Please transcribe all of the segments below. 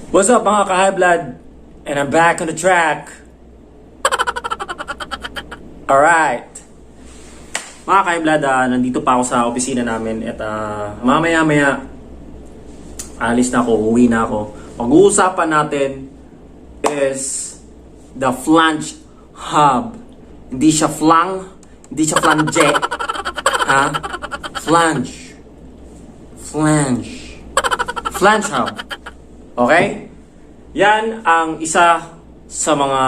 What's up mga kahayblad? And I'm back on the track. Alright. Mga kahayblad, nandito pa ako sa opisina namin at mamaya-maya alis na ako, uwi na ako. Pag-uusapan natin is the flange hub. Hindi siya flang, hindi siya flange. Ha? Flange. Flange. Flange hub. Okay? Yan ang isa sa mga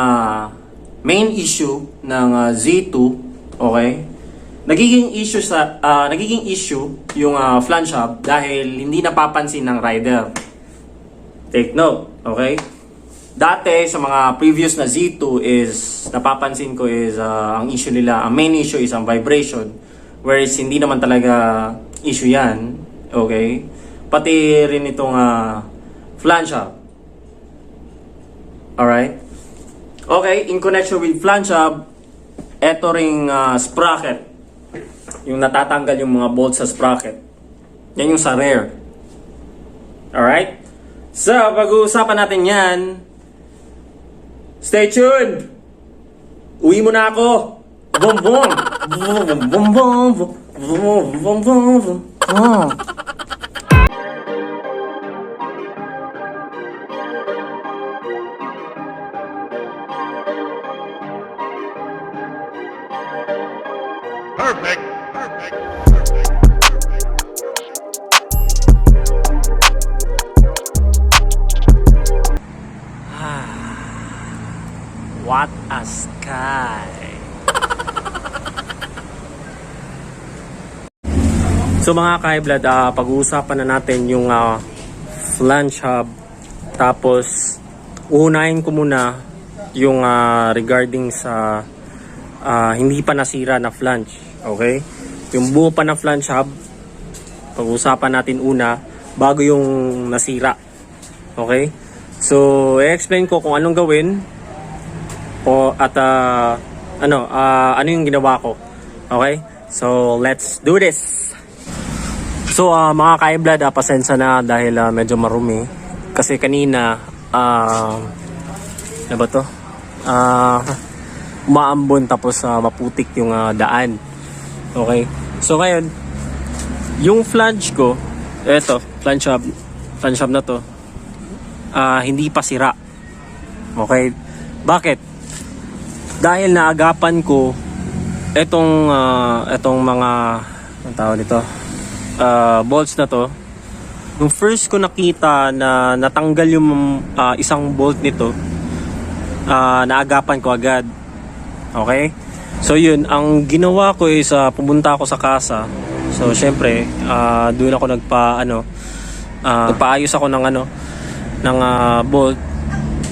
main issue ng Z2, okay? Nagiging issue yung flange hub dahil hindi napapansin ng rider. Take note, okay? Dati sa mga previous na Z2 is napapansin ko is ang issue nila, ang main issue is ang vibration, whereas hindi naman talaga issue yan, okay? Pati rin itong flange hub. Alright? Okay, in connection with flange hub, eto ring sprocket. Yung natatanggal yung mga bolts sa sprocket. Yan yung sa rear. Alright? So, pag-uusapan natin yan. Stay tuned! Uwi mo na ako! Bum bum! Bum bum bum! Bum bum bum! Bum. Perfect. Perfect. What a sky! So mga kahayblad, pag-uusapan na natin yung flange hub. Tapos, unahin ko muna yung regarding sa hindi pa nasira na flange. Okay? Yung buo pa na flange hub, pag-uusapan natin una bago yung nasira. Okay? So, i-explain ko kung anong gawin at ano yung ginawa ko. Okay? So, let's do this. So, mga kahayblad, pasensya na dahil medyo marumi. Kasi kanina, ano ba to? Umaambon tapos maputik yung daan. Okay? So, ngayon, yung flange ko, eto, flange hub na to, hindi pa sira. Okay? Bakit? Dahil naagapan ko etong mga ang tawag nito, bolts na to. Nung first ko nakita na natanggal yung isang bolt nito, naagapan ko agad. Okay? So yun, ang ginawa ko is pumunta ako sa kasa. So syempre, doon ako nagpaayos ako ng bolt.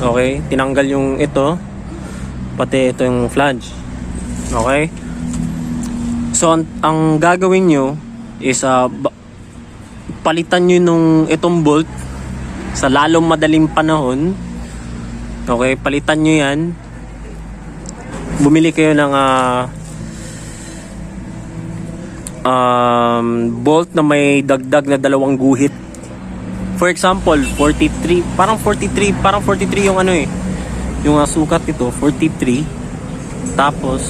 Okay? Tinanggal yung ito, pati ito yung flange. Okay? So ang gagawin nyo is palitan nyo itong bolt sa lalong madaling panahon. Okay? Palitan nyo yan. Bumili kayo ng bolt na may dagdag na 2 guhit. For example, 43 yung yung sukat nito, 43. Tapos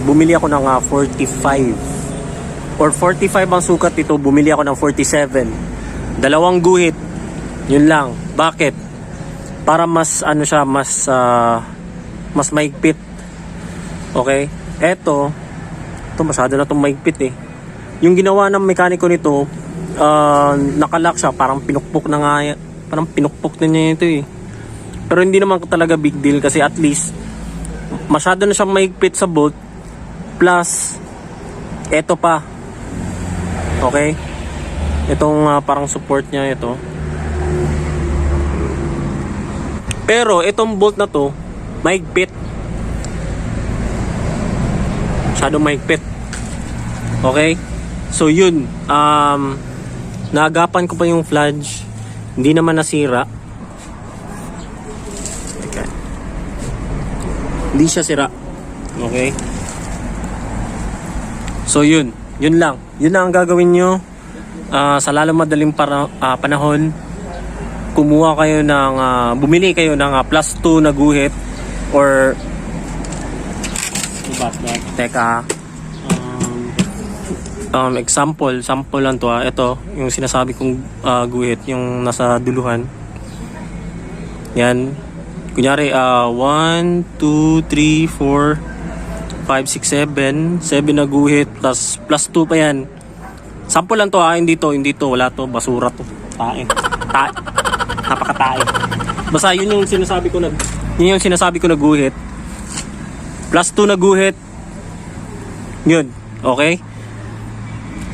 bumili ako ng 45 or 45 ang sukat nito, bumili ako ng 47. 2 guhit. Yun lang. Bakit? Para mas mas maigpit. Okay? Ito masyado na itong maigpit eh. Yung ginawa ng mekaniko nito, nakalock siya, parang pinukpok na nga, parang pinukpok na niya ito eh. Pero hindi naman talaga big deal kasi at least masyado na siyang maigpit sa bolt, plus eto pa. Okay? Itong parang support niya ito. Pero itong bolt na to maigpit. Masyado maigpit. Okay? So yun, naagapan ko pa yung flange, hindi naman nasira. Okay. Hindi siya sira. Okay? So yun lang. Yun lang ang gagawin nyo. sa lalong madaling panahon, kumuha kayo ng bumili kayo ng plus 2 na guhit or teka, sample lang to. Ito yung sinasabi kong guhit, yung nasa duluhan. Yan, kunyari 1, 2, 3, 4, 5, 6, 7 na guhit plus 2 pa yan. Sample lang to, hindi to, wala to, basura to, tae, napakatae. Basta yun yung sinasabi ko na guhit. Plus 2 na guhit. Yun, okay?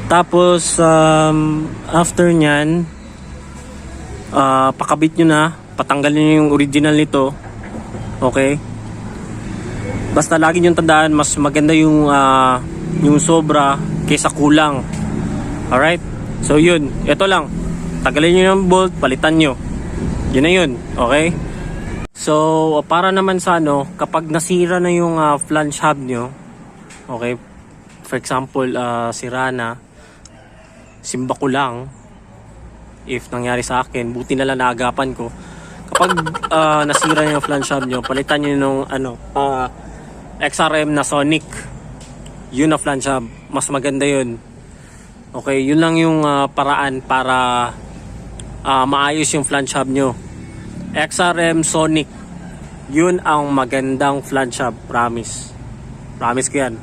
Tapos after nyan, pakabit nyo na, patanggalin nyo yung original nito. Okay? Basta lagi nyo tandaan, mas maganda yung sobra kaysa kulang. Alright? So yun, ito lang. Tagalin nyo yung bolt, palitan nyo. Yun na yun, okay? So, para naman sa kapag nasira na yung flange hub nyo, okay? For example, sira na, simba ko lang, if nangyari sa akin, buti na lang naagapan ko. Kapag nasira yung flange hub nyo, palitan nyo nung XRM na Sonic. Yun na flange hub. Mas maganda yun. Okay, yun lang yung paraan para maayos yung flange hub nyo. XRM Sonic, yun ang magandang flange hub, promise ko yan.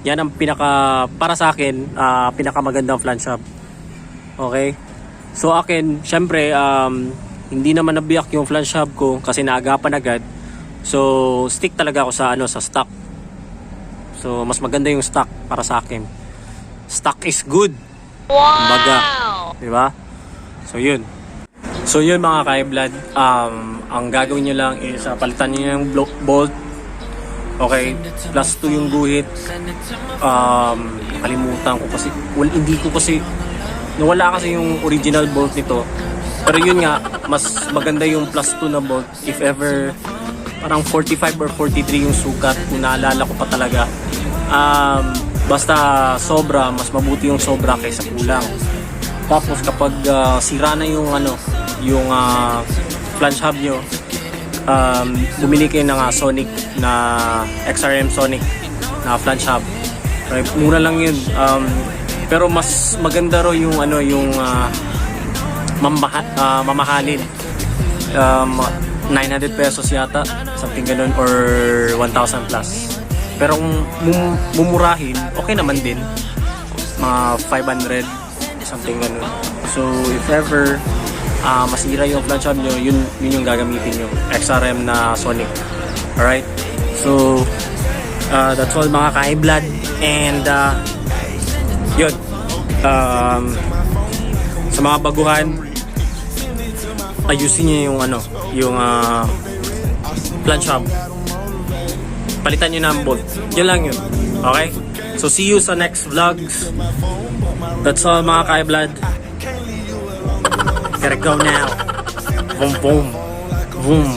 Yan ang para sa akin, pinakamagandang flange hub. Okay, so akin syempre hindi naman nabiyak yung flange hub ko kasi naagapan agad, so stick talaga ako sa stock. So mas maganda yung stock para sa akin. Stock is good. Wow! Baga, diba? So yun mga kahayblad, ang gagawin nyo lang is palitan nyo yung bolt. Okay, plus 2 yung guhit. Kalimutan ko kasi, nawala kasi yung original bolt nito. Pero yun nga, mas maganda yung plus 2 na bolt if ever parang 45 or 43 yung sukat, kung naalala ko pa talaga. Basta sobra, mas mabuti yung sobra kaysa kulang. Tapos kapag sira na yung flange hub nyo, bumili kayo ng Sonic na XRM Sonic na flange hub. Right? Mura lang yun. Pero mas maganda ro yung mamahalin. 900 pesos yata, something ganun, or 1,000 plus. Pero kung mumurahin, okay naman din. Mga 500, something ganun. So if ever masira yung flange hub nyo, yun yung gagamitin nyo, XRM na Sonic. Alright, so that's all mga kahayblad. And yun, sa mga baguhan, ayusin nyo yung flange hub, palitan nyo na ang bolt. Yun lang yun, okay? So see you sa next vlogs. That's all mga kahayblad. Gotta go now. Boom, boom, boom.